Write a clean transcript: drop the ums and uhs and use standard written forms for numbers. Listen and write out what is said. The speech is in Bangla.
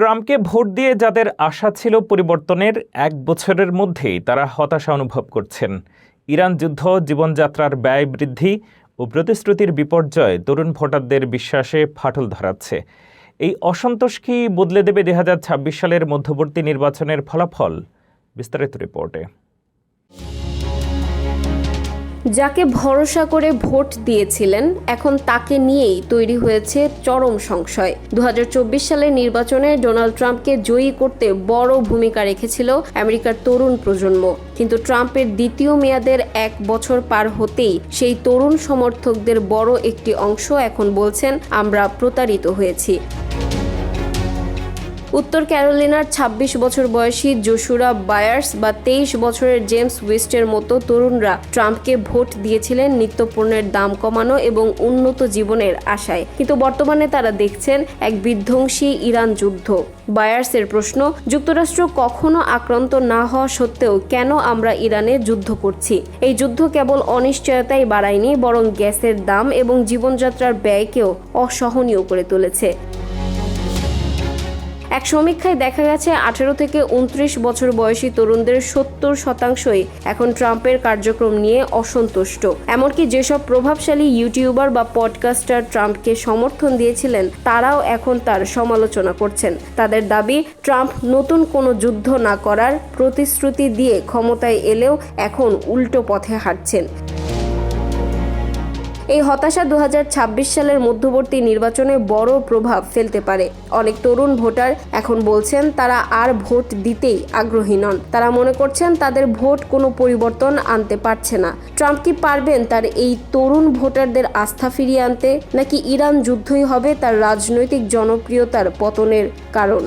ট্রাম্পকে ভোট দিয়ে যাদের আশা ছিল পরিবর্তনের 1 বছরের মধ্যেই তারা হতাশা অনুভব করছেন। ইরান যুদ্ধ, জীবনযাত্রার ব্যয় বৃদ্ধি ও প্রতিশ্রুতির বিপর্যয় তরুণ ভোটারদের বিশ্বাসে ফাটল ধরাচ্ছে। এই অসন্তোষ কি বদলে দেবে 2026 সালের মধ্যবর্তী নির্বাচনের ফলাফল? বিস্তারিত রিপোর্টে। যাকে ভরসা করে ভোট দিয়েছিলেন, এখন তাকে নিয়েই তৈরি হয়েছে চরম সংশয়। 2024 সালের নির্বাচনে ডোনাল্ড ট্রাম্পকে জয়ী করতে বড় ভূমিকা রেখেছিল আমেরিকার তরুণ প্রজন্ম। কিন্তু ট্রাম্পের দ্বিতীয় মেয়াদের 1 বছর পার হতেই সেই তরুণ সমর্থকদের বড় একটি অংশ এখন বলছেন, আমরা প্রতারিত হয়েছি। উত্তর ক্যারোলিনার 26 বছর বয়সী জোশুরা বায়ার্স বা 23 বছরের জেমস ওয়েস্টের মতো তরুণরা ট্রাম্পকে ভোট দিয়েছিলেন নিত্যপণ্যের দাম কমানো এবং উন্নত জীবনের আশায়। কিন্তু বর্তমানে তারা দেখছেন এক বিধ্বংসী ইরান যুদ্ধ। বায়ার্সের প্রশ্ন, যুক্তরাষ্ট্র কখনো আক্রান্ত না হওয়া সত্ত্বেও কেন আমরা ইরানে যুদ্ধ করছি? এই যুদ্ধ কেবল অনিশ্চয়তাই বাড়ায়নি, বরং গ্যাসের দাম এবং জীবনযাত্রার ব্যয়কেও অসহনীয় করে তুলেছে। এক সমীক্ষায় দেখা গেছে 18 থেকে 29 বছর বয়সী তরুণদের 70% এখন ট্রাম্পের কার্যক্রম নিয়ে অসন্তুষ্ট। এমনকি যেসব প্রভাবশালী ইউটিউবার বা পডকাস্টার ট্রাম্পকে সমর্থন দিয়েছিলেন, তারাও এখন তার সমালোচনা করছেন। তাদের দাবি, ট্রাম্প নতুন কোনো যুদ্ধ না করার প্রতিশ্রুতি দিয়ে ক্ষমতায় এলেও এখন উল্টো পথে হাঁটছেন। এই হতাশা 2026 সালের মধ্যবর্তী নির্বাচনে বড় প্রভাব ফেলতে পারে। অনেক তরুণ ভোটার এখন বলছেন তারা আর ভোট দিতেই আগ্রহী নন। তারা মনে করছেন তাদের ভোট কোনো পরিবর্তন আনতে পারছে না। ট্রাম্প কি পারবেন তার এই তরুণ ভোটারদের আস্থা ফিরিয়ে আনতে, নাকি ইরান যুদ্ধই হবে তার রাজনৈতিক জনপ্রিয়তার পতনের কারণ?